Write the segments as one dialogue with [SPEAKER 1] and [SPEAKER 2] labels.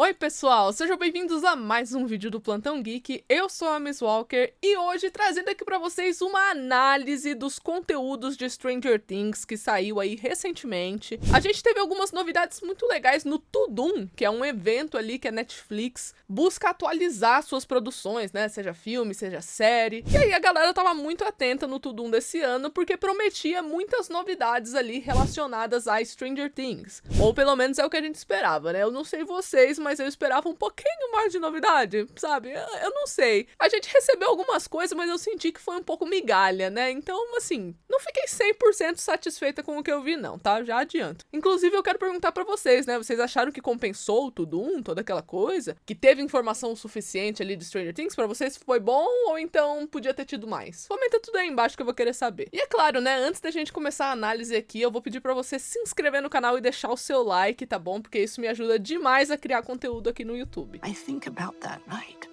[SPEAKER 1] Oi pessoal, sejam bem-vindos a mais um vídeo do Plantão Geek. Eu sou a Miss Walker e hoje trazendo aqui pra vocês uma análise dos conteúdos de Stranger Things que saiu aí recentemente. A gente teve algumas novidades muito legais no Tudum, que é um evento ali que a Netflix busca atualizar suas produções, né? Seja filme, seja série. E aí a galera tava muito atenta no Tudum desse ano porque prometia muitas novidades ali relacionadas a Stranger Things. Ou pelo menos é o que a gente esperava, né? Eu não sei vocês, mas eu esperava um pouquinho mais de novidade, sabe? Eu não sei. A gente recebeu algumas coisas, mas eu senti que foi um pouco migalha, né? Então, assim, não fiquei 100% satisfeita com o que eu vi, não, tá? Já adianto. Inclusive, eu quero perguntar pra vocês, né? Vocês acharam que compensou o Tudum, toda aquela coisa? Que teve informação suficiente ali de Stranger Things? Pra vocês foi bom ou então podia ter tido mais? Comenta tudo aí embaixo que eu vou querer saber. E é claro, né? Antes da gente começar a análise aqui, eu vou pedir pra você se inscrever no canal e deixar o seu like, tá bom? Porque isso me ajuda demais a criar conteúdo aqui no YouTube.
[SPEAKER 2] I think about that night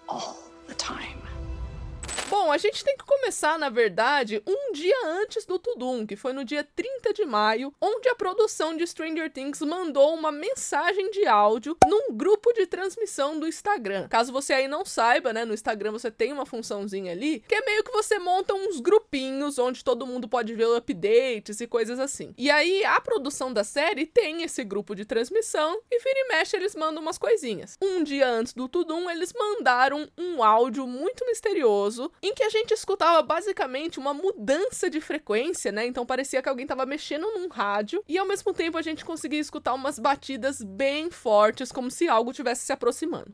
[SPEAKER 2] all the time.
[SPEAKER 1] Bom, a gente tem que começar, na verdade, um dia antes do Tudum, que foi no dia 30 de maio, onde a produção de Stranger Things mandou uma mensagem de áudio num grupo de transmissão do Instagram. Caso você aí não saiba, né, no Instagram você tem uma funçãozinha ali, que é meio que você monta uns grupinhos onde todo mundo pode ver updates e coisas assim. E aí, a produção da série tem esse grupo de transmissão e vira e mexe eles mandam umas coisinhas. Um dia antes do Tudum, eles mandaram um áudio muito misterioso, em que a gente escutava basicamente uma mudança de frequência, né? Então parecia que alguém tava mexendo num rádio e ao mesmo tempo a gente conseguia escutar umas batidas bem fortes, como se algo estivesse se aproximando.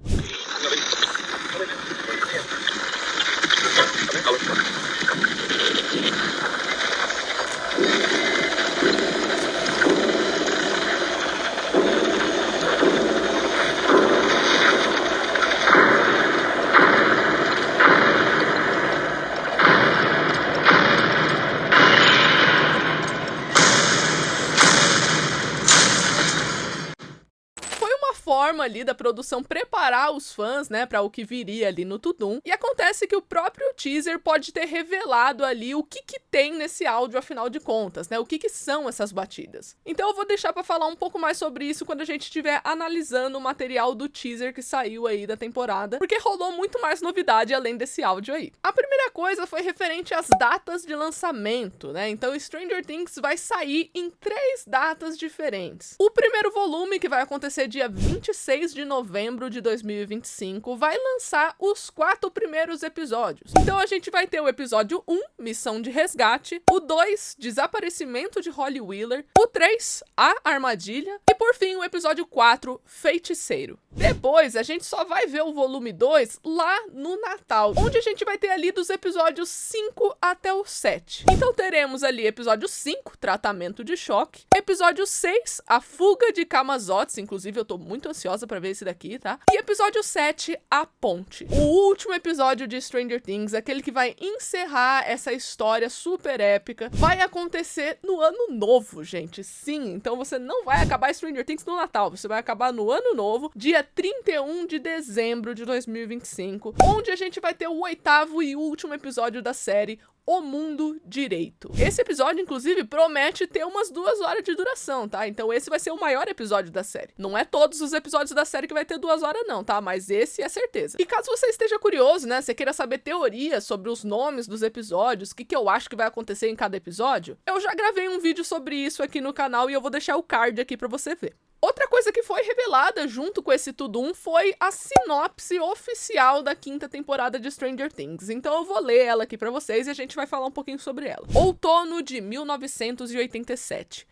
[SPEAKER 1] Forma ali da produção preparar os fãs, né, para o que viria ali no Tudum. E acontece que o próprio teaser pode ter revelado ali o que tem nesse áudio, afinal de contas, né? O que são essas batidas. Então eu vou deixar para falar um pouco mais sobre isso quando a gente estiver analisando o material do teaser que saiu aí da temporada, porque rolou muito mais novidade além desse áudio aí. A primeira coisa foi referente às datas de lançamento, né? Então Stranger Things vai sair em 3 datas diferentes. O primeiro volume, que vai acontecer dia 26 de novembro de 2025, vai lançar os 4 primeiros episódios. Então a gente vai ter o episódio 1, Missão de Resgate, o 2, Desaparecimento de Holly Wheeler, o 3, A Armadilha, e por fim o episódio 4, Feiticeiro. Depois a gente só vai ver o volume 2 lá no Natal, onde a gente vai ter ali dos episódios 5 até o 7. Então teremos ali episódio 5, Tratamento de Choque, episódio 6, A Fuga de Camazotz, inclusive eu tô muito ansiosa pra ver esse daqui, tá? E episódio 7, A Ponte. O último episódio de Stranger Things, aquele que vai encerrar essa história super épica, vai acontecer no ano novo, gente. Sim, então você não vai acabar Stranger Things no Natal, você vai acabar no ano novo, dia 31 de dezembro de 2025, onde a gente vai ter o 8º e último episódio da série, O Mundo Direito. Esse episódio, inclusive, promete ter umas 2 horas de duração, tá? Então esse vai ser o maior episódio da série. Não é todos os episódios da série que vai ter 2 horas não, tá? Mas esse é certeza. E caso você esteja curioso, né? Você queira saber teorias sobre os nomes dos episódios, o que eu acho que vai acontecer em cada episódio, eu já gravei um vídeo sobre isso aqui no canal e eu vou deixar o card aqui pra você ver. Outra coisa que foi revelada junto com esse Tudum foi a sinopse oficial da 5ª temporada de Stranger Things. Então eu vou ler ela aqui pra vocês e a gente vai falar um pouquinho sobre ela. Outono de 1987.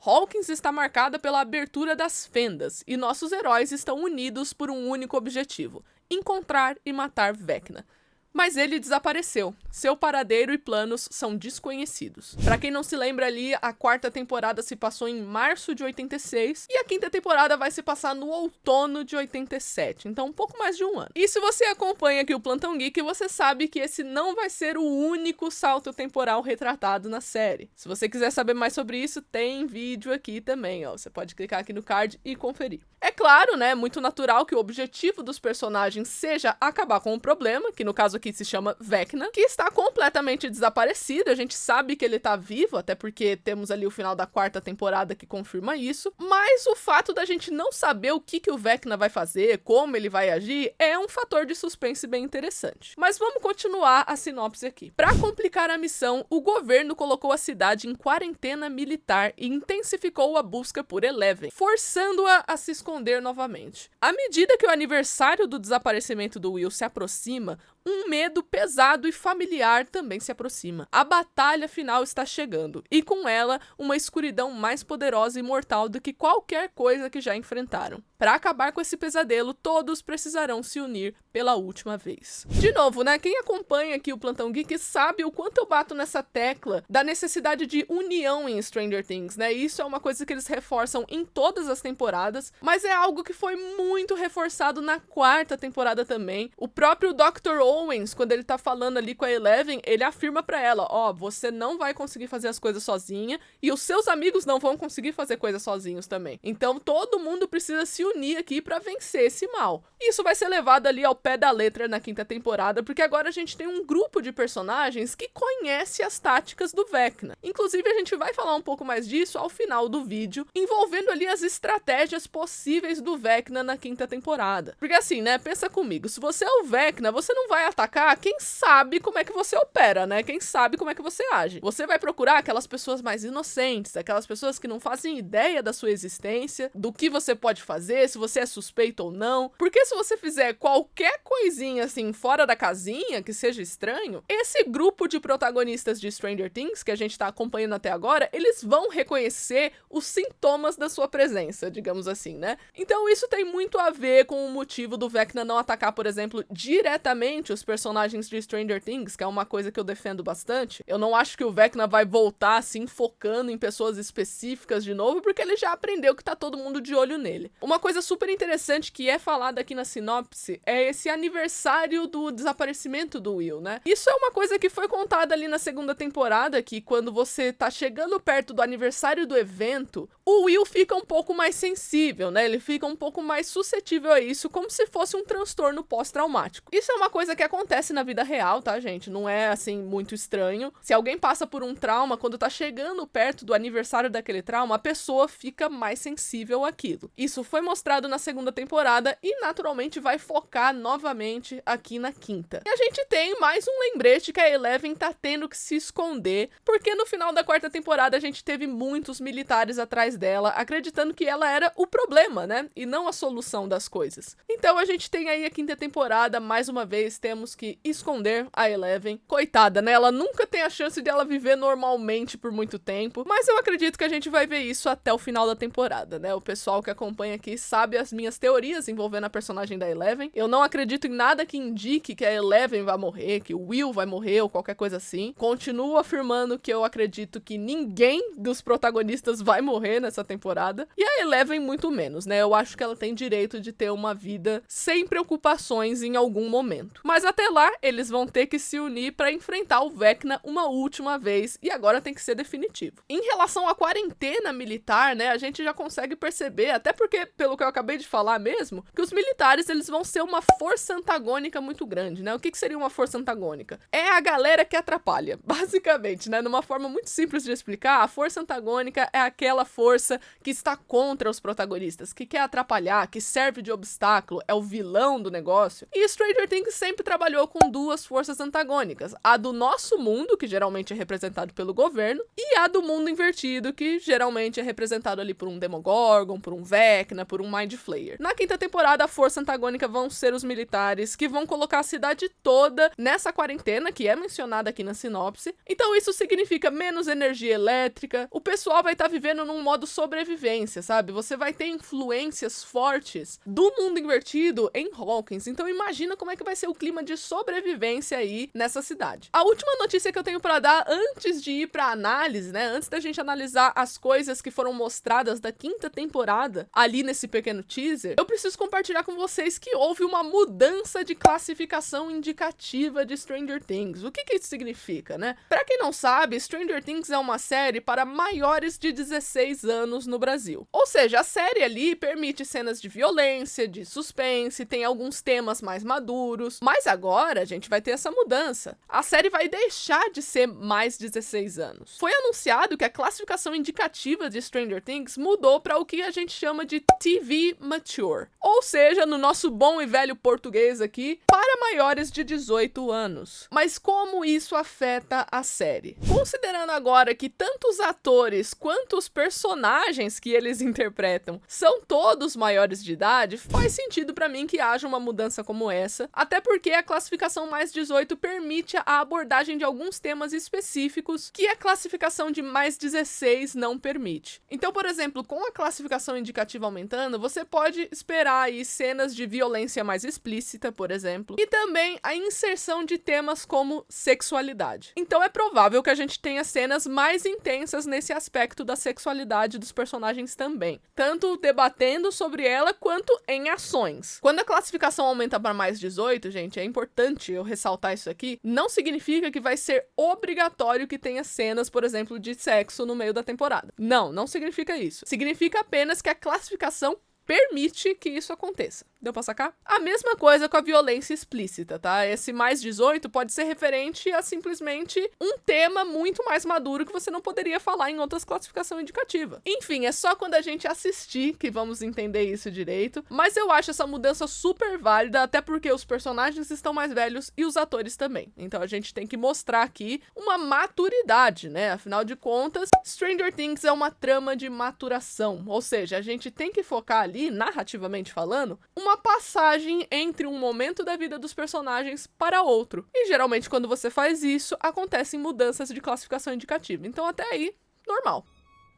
[SPEAKER 1] Hawkins está marcada pela abertura das fendas e nossos heróis estão unidos por um único objetivo: encontrar e matar Vecna. Mas ele desapareceu. Seu paradeiro e planos são desconhecidos. Pra quem não se lembra ali, a 4ª temporada se passou em março de 86 e a 5ª temporada vai se passar no outono de 87, então um pouco mais de um ano. E se você acompanha aqui o Plantão Geek, você sabe que esse não vai ser o único salto temporal retratado na série. Se você quiser saber mais sobre isso, tem vídeo aqui também, ó. Você pode clicar aqui no card e conferir. É claro, né, muito natural que o objetivo dos personagens seja acabar com o problema, que no caso aqui que se chama Vecna, que está completamente desaparecido. A gente sabe que ele tá vivo, até porque temos ali o final da 4ª temporada que confirma isso, mas o fato da gente não saber o que o Vecna vai fazer, como ele vai agir, é um fator de suspense bem interessante. Mas vamos continuar a sinopse aqui. Para complicar a missão, o governo colocou a cidade em quarentena militar e intensificou a busca por Eleven, forçando-a a se esconder novamente. À medida que o aniversário do desaparecimento do Will se aproxima, um medo pesado e familiar também se aproxima. A batalha final está chegando, e com ela, uma escuridão mais poderosa e mortal do que qualquer coisa que já enfrentaram. Para acabar com esse pesadelo, todos precisarão se unir pela última vez. De novo, né? Quem acompanha aqui o Plantão Geek sabe o quanto eu bato nessa tecla da necessidade de união em Stranger Things, né? Isso é uma coisa que eles reforçam em todas as temporadas, mas é algo que foi muito reforçado na 4ª temporada também. O próprio Dr. Owens, quando ele tá falando ali com a Eleven, ele afirma pra ela, ó, você não vai conseguir fazer as coisas sozinha e os seus amigos não vão conseguir fazer coisas sozinhos também. Então todo mundo precisa se unir aqui pra vencer esse mal. Isso vai ser levado ali ao pé da letra na 5ª temporada, porque agora a gente tem um grupo de personagens que conhece as táticas do Vecna. Inclusive a gente vai falar um pouco mais disso ao final do vídeo, envolvendo ali as estratégias possíveis do Vecna na 5ª temporada. Porque assim, né, pensa comigo, se você é o Vecna, você não vai atacar quem sabe como é que você opera, né? Quem sabe como é que você age. Você vai procurar aquelas pessoas mais inocentes, aquelas pessoas que não fazem ideia da sua existência, do que você pode fazer, se você é suspeito ou não. Porque se você fizer qualquer coisinha assim fora da casinha, que seja estranho, esse grupo de protagonistas de Stranger Things, que a gente tá acompanhando até agora, eles vão reconhecer os sintomas da sua presença, digamos assim, né? Então isso tem muito a ver com o motivo do Vecna não atacar, por exemplo, diretamente os personagens de Stranger Things, que é uma coisa que eu defendo bastante. Eu não acho que o Vecna vai voltar assim focando em pessoas específicas de novo, porque ele já aprendeu que tá todo mundo de olho nele. Uma coisa super interessante que é falada aqui na sinopse é esse aniversário do desaparecimento do Will, né? Isso é uma coisa que foi contada ali na 2ª temporada, que quando você tá chegando perto do aniversário do evento, o Will fica um pouco mais sensível, né? Ele fica um pouco mais suscetível a isso, como se fosse um transtorno pós-traumático. Isso é uma coisa que acontece na vida real, tá, gente? Não é, assim, muito estranho. Se alguém passa por um trauma, quando tá chegando perto do aniversário daquele trauma, a pessoa fica mais sensível àquilo. Isso foi mostrado na 2ª temporada e, naturalmente, vai focar novamente aqui na 5ª. E a gente tem mais um lembrete que a Eleven tá tendo que se esconder, porque no final da 4ª temporada a gente teve muitos militares atrás dela, acreditando que ela era o problema, né? E não a solução das coisas. Então a gente tem aí a 5ª temporada, mais uma vez, temos que esconder a Eleven. Coitada, né? Ela nunca tem a chance de ela viver normalmente por muito tempo, mas eu acredito que a gente vai ver isso até o final da temporada, né? O pessoal que acompanha aqui sabe as minhas teorias envolvendo a personagem da Eleven. Eu não acredito em nada que indique que a Eleven vai morrer, que o Will vai morrer ou qualquer coisa assim. Continuo afirmando que eu acredito que ninguém dos protagonistas vai morrer nessa temporada, e a Eleven muito menos, né? Eu acho que ela tem direito de ter uma vida sem preocupações em algum momento. Mas até lá, eles vão ter que se unir para enfrentar o Vecna uma última vez, e agora tem que ser definitivo. Em relação à quarentena militar, né, a gente já consegue perceber, até porque, pelo que eu acabei de falar mesmo, que os militares, eles vão ser uma força antagônica muito grande, né? O que seria uma força antagônica? É a galera que atrapalha, basicamente, né? Numa forma muito simples de explicar, a força antagônica é aquela força que está contra os protagonistas, que quer atrapalhar, que serve de obstáculo, é o vilão do negócio. E Stranger Things sempre trabalhou com duas forças antagônicas, a do nosso mundo, que geralmente é representado pelo governo, e a do mundo invertido, que geralmente é representado ali por um Demogorgon, por um Vecna, por um Mind Flayer. Na 5ª temporada, a força antagônica vão ser os militares, que vão colocar a cidade toda nessa quarentena, que é mencionada aqui na sinopse. Então isso significa menos energia elétrica, o pessoal vai estar vivendo num modo sobrevivência, sabe? Você vai ter influências fortes do mundo invertido em Hawkins, então imagina como é que vai ser o clima de sobrevivência aí nessa cidade. A última notícia que eu tenho pra dar antes de ir pra análise, né, antes da gente analisar as coisas que foram mostradas da 5ª temporada ali nesse esse pequeno teaser, eu preciso compartilhar com vocês que houve uma mudança de classificação indicativa de Stranger Things. O que isso significa, né? Pra quem não sabe, Stranger Things é uma série para maiores de 16 anos no Brasil. Ou seja, a série ali permite cenas de violência, de suspense, tem alguns temas mais maduros, mas agora a gente vai ter essa mudança. A série vai deixar de ser mais 16 anos. Foi anunciado que a classificação indicativa de Stranger Things mudou para o que a gente chama de TV Mature. Ou seja, no nosso bom e velho português aqui, para maiores de 18 anos. Mas como isso afeta a série? Considerando agora que tanto os atores quanto os personagens que eles interpretam são todos maiores de idade, faz sentido para mim que haja uma mudança como essa, até porque a classificação mais 18 permite a abordagem de alguns temas específicos que a classificação de mais 16 não permite. Então, por exemplo, com a classificação indicativa aumentando, você pode esperar aí cenas de violência mais explícita, por exemplo, e também a inserção de temas como sexualidade. Então é provável que a gente tenha cenas mais intensas nesse aspecto da sexualidade dos personagens também, tanto debatendo sobre ela quanto em ações. Quando a classificação aumenta para mais 18, gente, é importante eu ressaltar isso aqui, não significa que vai ser obrigatório que tenha cenas, por exemplo, de sexo no meio da temporada. Não significa isso. Significa apenas que a classificação permite que isso aconteça. Deu pra sacar? A mesma coisa com a violência explícita, tá? Esse mais 18 pode ser referente a simplesmente um tema muito mais maduro que você não poderia falar em outras classificações indicativas. Enfim, é só quando a gente assistir que vamos entender isso direito, mas eu acho essa mudança super válida, até porque os personagens estão mais velhos e os atores também. Então a gente tem que mostrar aqui uma maturidade, né? Afinal de contas, Stranger Things é uma trama de maturação, ou seja, a gente tem que focar ali, narrativamente falando, uma passagem entre um momento da vida dos personagens para outro. E geralmente quando você faz isso, acontecem mudanças de classificação indicativa. Então até aí, normal.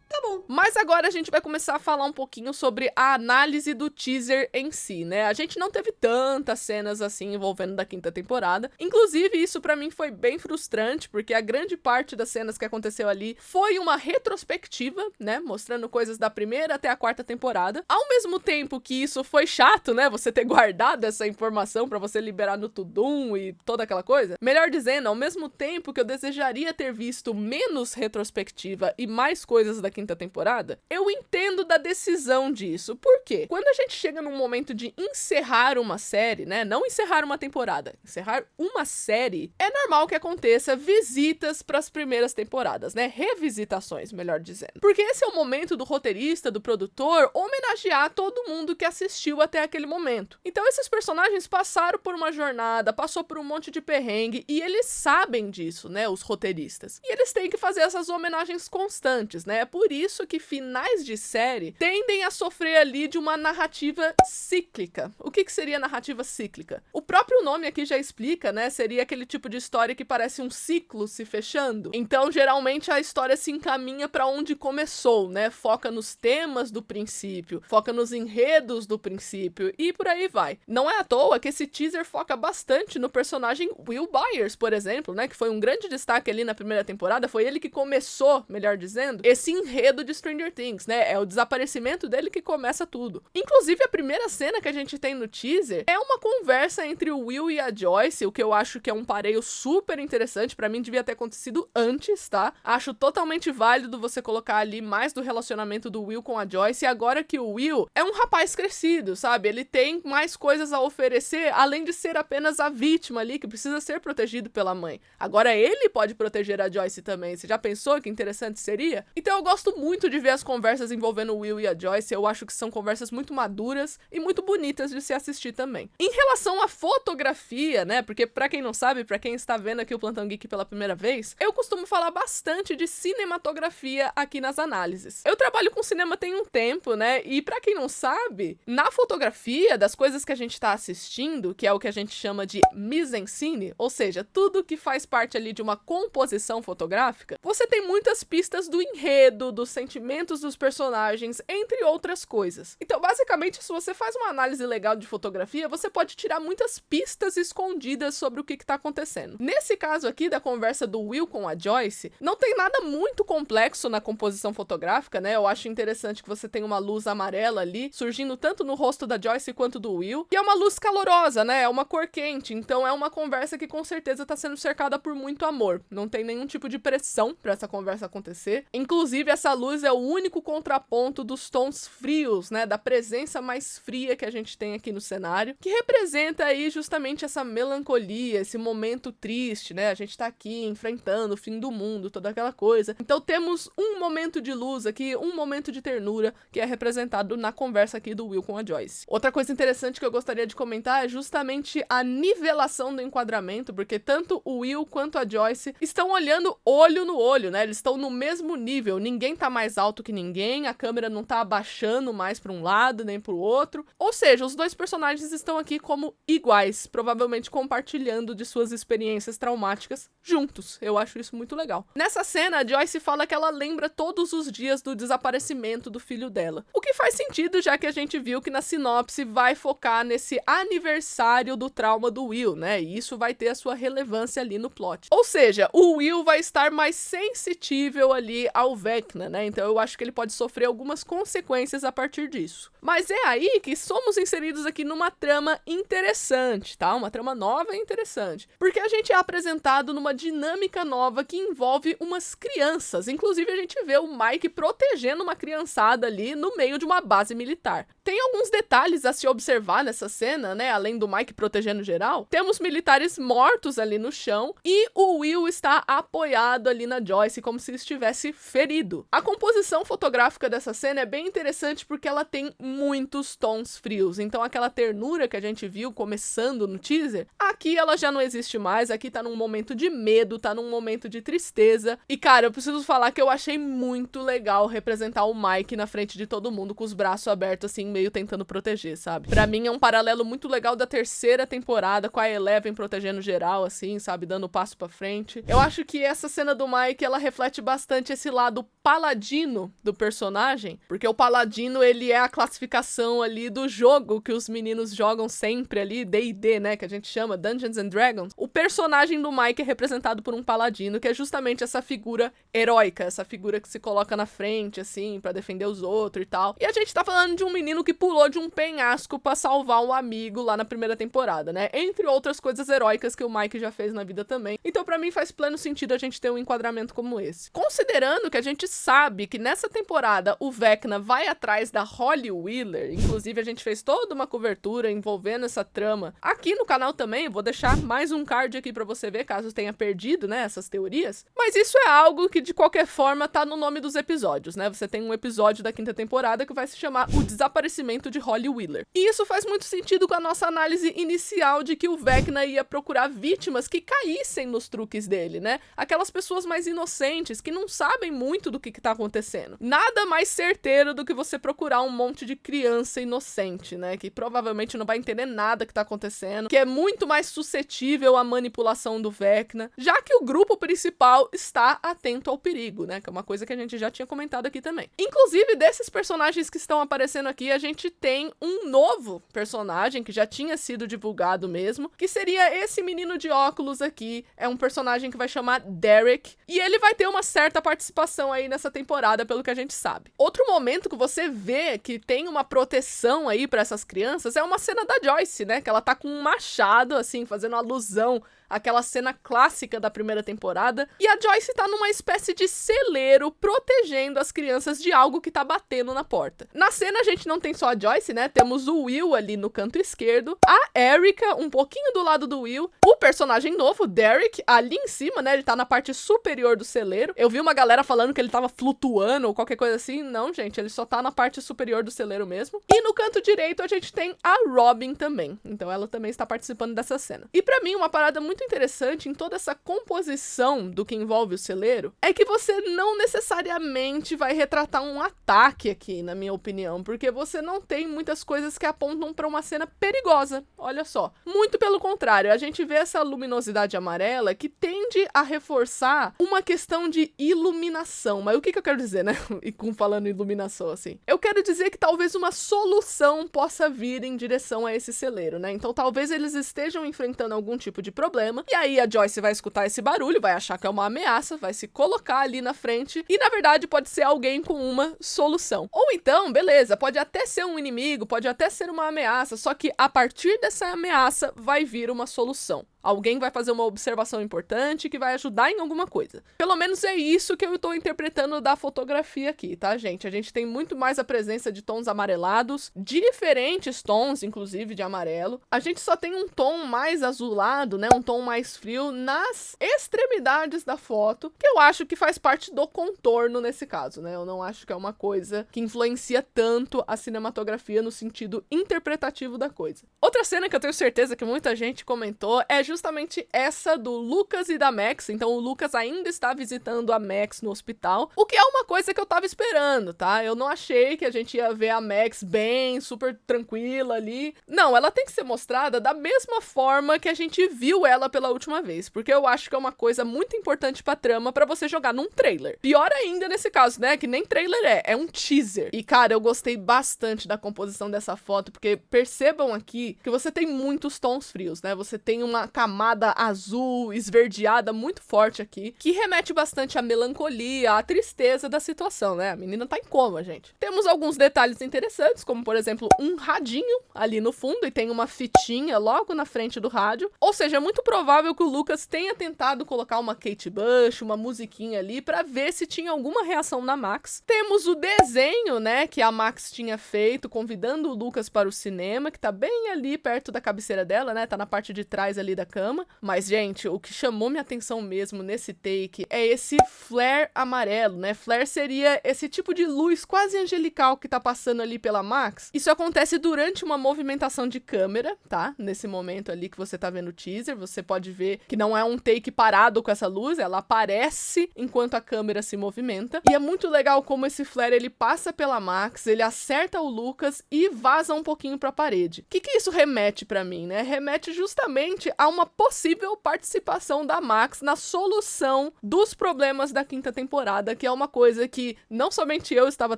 [SPEAKER 1] Tá bom. Mas agora a gente vai começar a falar um pouquinho sobre a análise do teaser em si, né? A gente não teve tantas cenas assim envolvendo da quinta temporada. Inclusive, isso pra mim foi bem frustrante, porque a grande parte das cenas que aconteceu ali foi uma retrospectiva, né? Mostrando coisas da primeira até a quarta temporada. Ao mesmo tempo que isso foi chato, né? Você ter guardado essa informação pra você liberar no Tudum e toda aquela coisa. Melhor dizendo, ao mesmo tempo que eu desejaria ter visto menos retrospectiva e mais coisas da quinta temporada, eu entendo da decisão disso. Por quê? Quando a gente chega num momento de encerrar uma série, né? Não encerrar uma temporada, encerrar uma série, é normal que aconteça visitas para as primeiras temporadas, né? Revisitações, melhor dizendo. Porque esse é o momento do roteirista, do produtor, homenagear todo mundo que assistiu até aquele momento. Então esses personagens passaram por uma jornada, passou por um monte de perrengue, e eles sabem disso, né? Os roteiristas. E eles têm que fazer essas homenagens constantes, né? É por isso que finais de série tendem a sofrer ali de uma narrativa cíclica. O que seria narrativa cíclica? O próprio nome aqui já explica, né? Seria aquele tipo de história que parece um ciclo se fechando. Então, geralmente, a história se encaminha para onde começou, né? Foca nos temas do princípio, foca nos enredos do princípio e por aí vai. Não é à toa que esse teaser foca bastante no personagem Will Byers, por exemplo, né? Que foi um grande destaque ali na primeira temporada. Foi ele que começou, melhor dizendo, esse enredo de Stranger Things, né? É o desaparecimento dele que começa tudo. Inclusive, a primeira cena que a gente tem no teaser é uma conversa entre o Will e a Joyce, o que eu acho que é um pareio super interessante. Pra mim, devia ter acontecido antes, tá? Acho totalmente válido você colocar ali mais do relacionamento do Will com a Joyce, e agora que o Will é um rapaz crescido, sabe? Ele tem mais coisas a oferecer, além de ser apenas a vítima ali, que precisa ser protegido pela mãe. Agora ele pode proteger a Joyce também. Você já pensou que interessante seria? Então eu gosto muito de ver as conversas envolvendo o Will e a Joyce. Eu acho que são conversas muito maduras e muito bonitas de se assistir também. Em relação à fotografia, né, porque pra quem não sabe, pra quem está vendo aqui o Plantão Geek pela primeira vez, eu costumo falar bastante de cinematografia aqui nas análises. Eu trabalho com cinema tem um tempo, né, e pra quem não sabe, na fotografia das coisas que a gente tá assistindo, que é o que a gente chama de mise-en-scène, ou seja, tudo que faz parte ali de uma composição fotográfica, você tem muitas pistas do enredo, dos sentimentos dos personagens, entre outras coisas. Então, basicamente, se você faz uma análise legal de fotografia, você pode tirar muitas pistas escondidas sobre o que tá acontecendo. Nesse caso aqui, da conversa do Will com a Joyce, não tem nada muito complexo na composição fotográfica, né? Eu acho interessante que você tem uma luz amarela ali, surgindo tanto no rosto da Joyce quanto do Will, e é uma luz calorosa, né? É uma cor quente, então é uma conversa que com certeza tá sendo cercada por muito amor. Não tem nenhum tipo de pressão pra essa conversa acontecer. Inclusive, essa luz é o único contraponto dos tons frios, né? Da presença mais fria que a gente tem aqui no cenário, que representa aí justamente essa melancolia, esse momento triste, né? A gente tá aqui enfrentando o fim do mundo, toda aquela coisa. Então temos um momento de luz aqui, um momento de ternura, que é representado na conversa aqui do Will com a Joyce. Outra coisa interessante que eu gostaria de comentar é justamente a nivelação do enquadramento, porque tanto o Will quanto a Joyce estão olhando olho no olho, né? Eles estão no mesmo nível, ninguém tá mais alto que ninguém, a câmera não tá abaixando mais pra um lado nem pro outro. Ou seja, os dois personagens estão aqui como iguais, provavelmente compartilhando de suas experiências traumáticas juntos. Eu acho isso muito legal. Nessa cena, a Joyce fala que ela lembra todos os dias do desaparecimento do filho dela. O que faz sentido, já que a gente viu que na sinopse vai focar nesse aniversário do trauma do Will, né? E isso vai ter a sua relevância ali no plot. Ou seja, o Will vai estar mais sensitível ali ao Vecna, né? Então eu acho que ele pode sofrer algumas consequências a partir disso. Mas é aí que somos inseridos aqui numa trama interessante, tá? Uma trama nova e interessante. Porque a gente é apresentado numa dinâmica nova que envolve umas crianças. Inclusive, a gente vê o Mike protegendo uma criançada ali no meio de uma base militar. Tem alguns detalhes a se observar nessa cena, né? Além do Mike protegendo geral, temos militares mortos ali no chão e o Will está apoiado ali na Joyce como se estivesse ferido. A composição fotográfica dessa cena é bem interessante porque ela tem muitos tons frios. Então aquela ternura que a gente viu começando no teaser, aqui ela já não existe mais, aqui tá num momento de medo, tá num momento de tristeza. E cara, eu preciso falar que eu achei muito legal representar o Mike na frente de todo mundo com os braços abertos assim, meio tentando proteger, sabe? Pra mim é um paralelo muito legal da terceira temporada com a Eleven protegendo geral assim, sabe? Dando passo pra frente. Eu acho que essa cena do Mike, ela reflete bastante esse lado paladino do personagem, porque o paladino, ele é a classificação ali do jogo que os meninos jogam sempre ali, D&D, né, que a gente chama Dungeons and Dragons. O personagem do Mike é representado por um paladino, que é justamente essa figura heróica, essa figura que se coloca na frente, assim, pra defender os outros e tal. E a gente tá falando de um menino que pulou de um penhasco pra salvar um amigo lá na primeira temporada, né, entre outras coisas heróicas que o Mike já fez na vida também. Então, pra mim, faz pleno sentido a gente ter um enquadramento como esse. Considerando que a gente sabe que nessa temporada o Vecna vai atrás da Holly Wheeler, inclusive a gente fez toda uma cobertura envolvendo essa trama aqui no canal também, vou deixar mais um card aqui pra você ver, caso tenha perdido, né, essas teorias. Mas isso é algo que de qualquer forma tá no nome dos episódios, né, você tem um episódio da quinta temporada que vai se chamar O Desaparecimento de Holly Wheeler. E isso faz muito sentido com a nossa análise inicial de que o Vecna ia procurar vítimas que caíssem nos truques dele, né, aquelas pessoas mais inocentes que não sabem muito do que tá acontecendo. Nada mais certeiro do que você procurar um monte de criança inocente, né, que provavelmente não vai entender nada que tá acontecendo, que é muito mais suscetível à manipulação do Vecna, já que o grupo principal está atento ao perigo, né, que é uma coisa que a gente já tinha comentado aqui também. Inclusive, desses personagens que estão aparecendo aqui, a gente tem um novo personagem que já tinha sido divulgado mesmo, que seria esse menino de óculos aqui. É um personagem que vai chamar Derek, e ele vai ter uma certa participação aí nessa temporada, pelo que a gente sabe. Outro momento que você vê que tem uma proteção aí pra essas crianças é uma cena da Joyce, né, que ela tá com um machado, assim, fazendo alusão àquela cena clássica da primeira temporada, e a Joyce tá numa espécie de celeiro protegendo as crianças de algo que tá batendo na porta. Na cena a gente não tem só a Joyce, né, temos o Will ali no canto esquerdo, a Erica um pouquinho do lado do Will, o personagem novo, Derek, ali em cima, né, ele tá na parte superior do celeiro. Eu vi uma galera falando que ele tava flutuando ou qualquer coisa assim, não, gente, ele só tá na parte superior do celeiro mesmo. E no canto direito a gente tem a Robin também, então ela também está participando dessa cena. E pra mim, uma parada muito interessante em toda essa composição do que envolve o celeiro é que você não necessariamente vai retratar um ataque aqui, na minha opinião, porque você não tem muitas coisas que apontam pra uma cena perigosa, olha só. Muito pelo contrário, a gente vê essa luminosidade amarela que tende a reforçar uma questão de iluminação, o que eu quero dizer, né? E falando em iluminação, assim. Eu quero dizer que talvez uma solução possa vir em direção a esse celeiro, né? Então talvez eles estejam enfrentando algum tipo de problema, e aí a Joyce vai escutar esse barulho, vai achar que é uma ameaça, vai se colocar ali na frente, e na verdade pode ser alguém com uma solução. Ou então, beleza, pode até ser um inimigo, pode até ser uma ameaça, só que a partir dessa ameaça vai vir uma solução. Alguém vai fazer uma observação importante que vai ajudar em alguma coisa. Pelo menos é isso que eu tô interpretando da fotografia aqui, tá, gente? A gente tem muito mais a presença de tons amarelados, diferentes tons, inclusive, de amarelo. A gente só tem um tom mais azulado, né? Um tom mais frio nas extremidades da foto, que eu acho que faz parte do contorno nesse caso, né? Eu não acho que é uma coisa que influencia tanto a cinematografia no sentido interpretativo da coisa. Outra cena que eu tenho certeza que muita gente comentou é justamente essa do Lucas e da Max. Então o Lucas ainda está visitando a Max no hospital, o que é uma coisa que eu tava esperando, tá? Eu não achei que a gente ia ver a Max bem, super tranquila ali. Não, ela tem que ser mostrada da mesma forma que a gente viu ela pela última vez, porque eu acho que é uma coisa muito importante pra trama pra você jogar num trailer. Pior ainda nesse caso, né? Que nem trailer é um teaser. E cara, eu gostei bastante da composição dessa foto, porque percebam aqui que você tem muitos tons frios, né? Você tem uma camada azul, esverdeada, muito forte aqui, que remete bastante à melancolia, à tristeza da situação, né? A menina tá em coma, gente. Temos alguns detalhes interessantes, como, por exemplo, um radinho ali no fundo, e tem uma fitinha logo na frente do rádio. Ou seja, é muito provável que o Lucas tenha tentado colocar uma Kate Bush, uma musiquinha ali, pra ver se tinha alguma reação na Max. Temos o desenho, né, que a Max tinha feito, convidando o Lucas para o cinema, que tá bem ali perto da cabeceira dela, né? Tá na parte de trás ali da cama. Mas, gente, o que chamou minha atenção mesmo nesse take é esse flare amarelo, né? Flare seria esse tipo de luz quase angelical que tá passando ali pela Max. Isso acontece durante uma movimentação de câmera, tá? Nesse momento ali que você tá vendo o teaser, você pode ver que não é um take parado com essa luz, ela aparece enquanto a câmera se movimenta. E é muito legal como esse flare, ele passa pela Max, ele acerta o Lucas e vaza um pouquinho pra parede. O que isso remete pra mim, né? Remete justamente a uma possível participação da Max na solução dos problemas da quinta temporada, que é uma coisa que não somente eu estava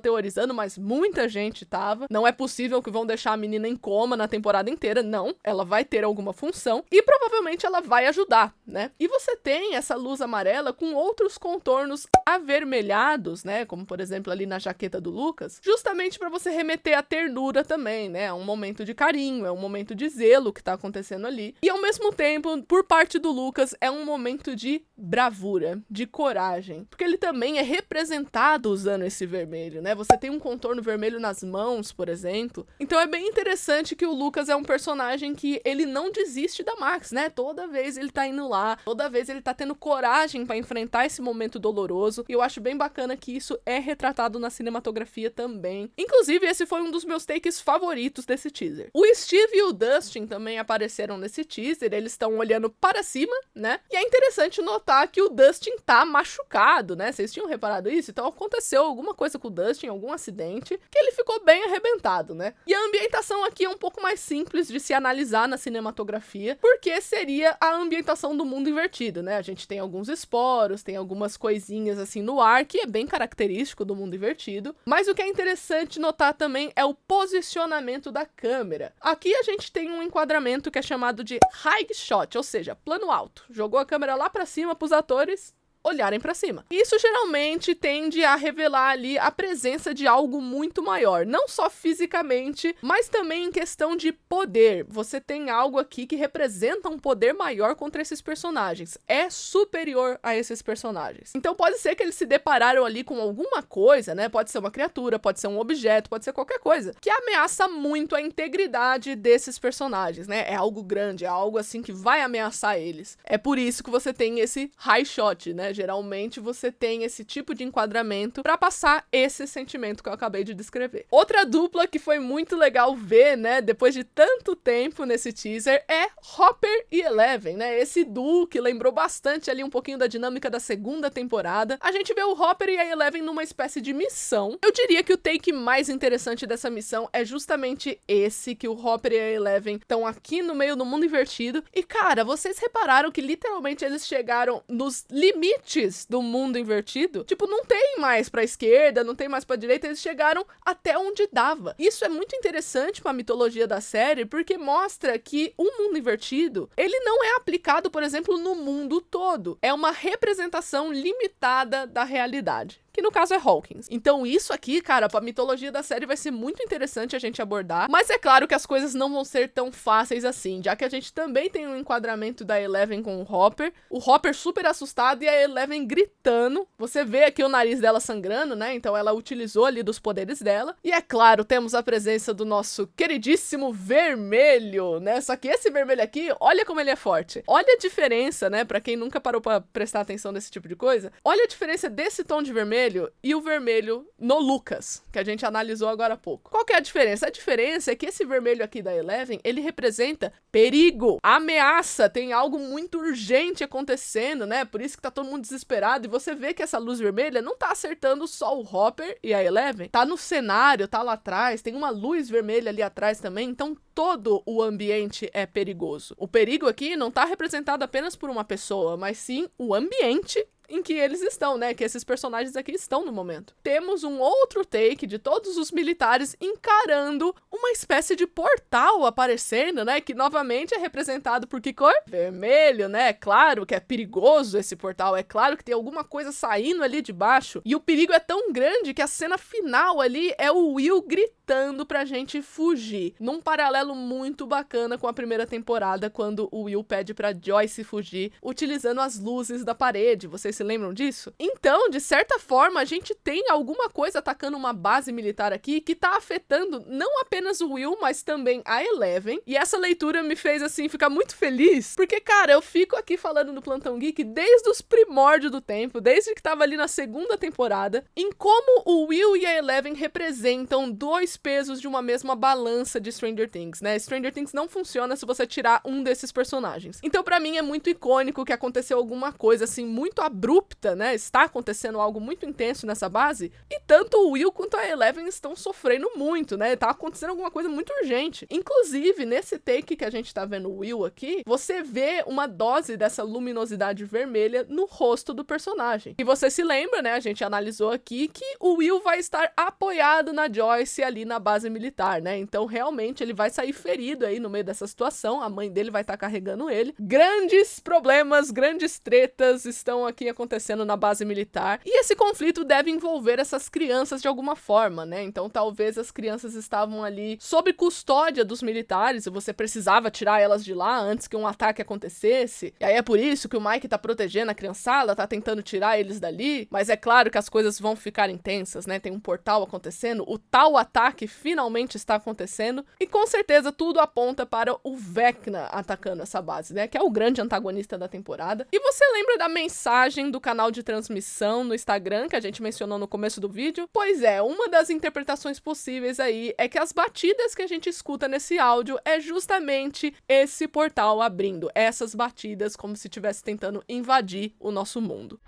[SPEAKER 1] teorizando, mas muita gente estava. Não é possível que vão deixar a menina em coma na temporada inteira, não. Ela vai ter alguma função e provavelmente ela vai ajudar, né? E você tem essa luz amarela com outros contornos avermelhados, né? Como, por exemplo, ali na jaqueta do Lucas, justamente para você remeter à ternura também, né? É um momento de carinho, é um momento de zelo que tá acontecendo ali. E ao mesmo tempo, por parte do Lucas, é um momento de bravura, de coragem, porque ele também é representado usando esse vermelho, né? Você tem um contorno vermelho nas mãos, por exemplo. Então é bem interessante que o Lucas é um personagem que ele não desiste da Max, né? Toda vez ele tá indo lá, toda vez ele tá tendo coragem pra enfrentar esse momento doloroso, e eu acho bem bacana que isso é retratado na cinematografia também. Inclusive, esse foi um dos meus takes favoritos desse teaser. O Steve e o Dustin também apareceram nesse teaser, eles estão olhando para cima, né? E é interessante notar que o Dustin tá machucado, né? Vocês tinham reparado isso? Então aconteceu alguma coisa com o Dustin, algum acidente, que ele ficou bem arrebentado, né? E a ambientação aqui é um pouco mais simples de se analisar na cinematografia, porque seria a ambientação do mundo invertido, né? A gente tem alguns esporos, tem algumas coisinhas assim no ar, que é bem característico do mundo invertido. Mas o que é interessante notar também é o posicionamento da câmera. Aqui a gente tem um enquadramento que é chamado de high shot, ou seja, plano alto. Jogou a câmera lá pra cima pros atores olharem pra cima. Isso geralmente tende a revelar ali a presença de algo muito maior, não só fisicamente, mas também em questão de poder. Você tem algo aqui que representa um poder maior contra esses personagens, é superior a esses personagens. Então pode ser que eles se depararam ali com alguma coisa, né? Pode ser uma criatura, pode ser um objeto, pode ser qualquer coisa, que ameaça muito a integridade desses personagens, né? É algo grande, é algo assim que vai ameaçar eles. É por isso que você tem esse high shot, né? Geralmente você tem esse tipo de enquadramento pra passar esse sentimento que eu acabei de descrever. Outra dupla que foi muito legal ver, né, depois de tanto tempo nesse teaser, é Hopper e Eleven, né? Esse duo que lembrou bastante ali um pouquinho da dinâmica da segunda temporada. A gente vê o Hopper e a Eleven numa espécie de missão. Eu diria que o take mais interessante dessa missão é justamente esse, que o Hopper e a Eleven estão aqui no meio do mundo invertido. E, cara, vocês repararam que literalmente eles chegaram nos limites do mundo invertido? Tipo, não tem mais pra esquerda, não tem mais pra direita, eles chegaram até onde dava. Isso é muito interessante pra mitologia da série, porque mostra que o mundo invertido, ele não é aplicado, por exemplo, no mundo todo. É uma representação limitada da realidade, que no caso é Hawkins. Então isso aqui, cara, pra mitologia da série vai ser muito interessante a gente abordar, mas é claro que as coisas não vão ser tão fáceis assim, já que a gente também tem um enquadramento da Eleven com o Hopper super assustado e a Eleven gritando. Você vê aqui o nariz dela sangrando, né? Então ela utilizou ali dos poderes dela. E é claro, temos a presença do nosso queridíssimo vermelho, né? Só que esse vermelho aqui, olha como ele é forte. Olha a diferença, né? Pra quem nunca parou pra prestar atenção nesse tipo de coisa. Olha a diferença desse tom de vermelho e o vermelho no Lucas, que a gente analisou agora há pouco. Qual que é a diferença? A diferença é que esse vermelho aqui da Eleven, ele representa perigo, ameaça, tem algo muito urgente acontecendo, né? Por isso que tá todo mundo desesperado, e você vê que essa luz vermelha não tá acertando só o Hopper e a Eleven, tá no cenário, tá lá atrás, tem uma luz vermelha ali atrás também, então todo o ambiente é perigoso. O perigo aqui não tá representado apenas por uma pessoa, mas sim o ambiente em que eles estão, né? Que esses personagens aqui estão no momento. Temos um outro take de todos os militares encarando uma espécie de portal aparecendo, né? Que novamente é representado por que cor? Vermelho, né? É claro que é perigoso esse portal, é claro que tem alguma coisa saindo ali de baixo. E o perigo é tão grande que a cena final ali é o Will gritando pra gente fugir. Num paralelo muito bacana com a primeira temporada, quando o Will pede pra Joyce fugir, utilizando as luzes da parede. Vocês se lembram disso? Então, de certa forma, a gente tem alguma coisa atacando uma base militar aqui que tá afetando não apenas o Will, mas também a Eleven. E essa leitura me fez, assim, ficar muito feliz, porque, cara, eu fico aqui falando no Plantão Geek desde os primórdios do tempo, desde que tava ali na segunda temporada, em como o Will e a Eleven representam dois pesos de uma mesma balança de Stranger Things, né? Stranger Things não funciona se você tirar um desses personagens. Então, pra mim, é muito icônico que aconteceu alguma coisa, assim, muito abrupta, né? Está acontecendo algo muito intenso nessa base, e tanto o Will quanto a Eleven estão sofrendo muito, né? Tá acontecendo alguma coisa muito urgente. Inclusive, nesse take que a gente tá vendo o Will aqui, você vê uma dose dessa luminosidade vermelha no rosto do personagem. E você se lembra, né? A gente analisou aqui que o Will vai estar apoiado na Joyce ali na base militar, né? Então, realmente, ele vai sair ferido aí no meio dessa situação. A mãe dele vai estar carregando ele. Grandes problemas, grandes tretas estão aqui acontecendo na base militar. E esse conflito deve envolver essas crianças de alguma forma, né? Então, talvez as crianças estavam ali sob custódia dos militares e você precisava tirar elas de lá antes que um ataque acontecesse. E aí é por isso que o Mike tá protegendo a criançada, tá tentando tirar eles dali. Mas é claro que as coisas vão ficar intensas, né? Tem um portal acontecendo, o tal ataque finalmente está acontecendo. E com certeza tudo aponta para o Vecna atacando essa base, né? Que é o grande antagonista da temporada. E você lembra da mensagem do canal de transmissão no Instagram, que a gente mencionou no começo do vídeo? Pois é, uma das interpretações possíveis aí é que as batidas que a gente escuta nesse áudio é justamente esse portal abrindo, essas batidas como se estivesse tentando invadir o nosso mundo.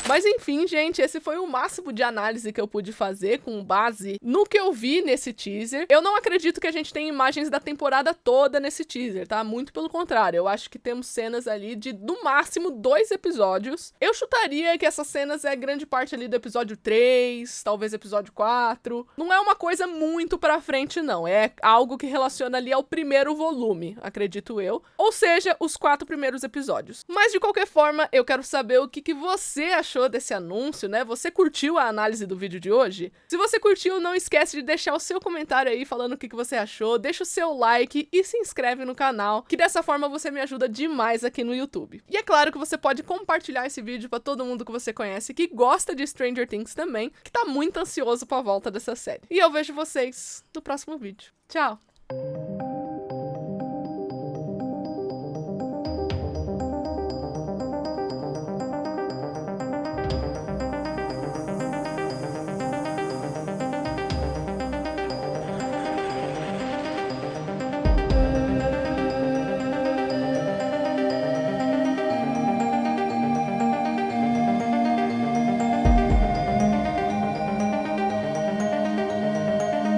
[SPEAKER 1] Mas enfim, gente, esse foi o máximo de análise que eu pude fazer com base no que eu vi nesse teaser. Eu não acredito que a gente tenha imagens da temporada toda nesse teaser, tá? Muito pelo contrário, eu acho que temos cenas ali de, no máximo, 2 episódios. Eu chutaria que essas cenas é grande parte ali do episódio 3, talvez episódio 4. Não é uma coisa muito pra frente, não. É algo que relaciona ali ao primeiro volume, acredito eu. Ou seja, os 4 primeiros episódios. Mas, de qualquer forma, eu quero saber o que você achou desse anúncio, né? Você curtiu a análise do vídeo de hoje? Se você curtiu, não esquece de deixar o seu comentário aí falando o que você achou, deixa o seu like e se inscreve no canal, que dessa forma você me ajuda demais aqui no YouTube. E é claro que você pode compartilhar esse vídeo pra todo mundo que você conhece, que gosta de Stranger Things também, que tá muito ansioso pra volta dessa série. E eu vejo vocês no próximo vídeo. Tchau!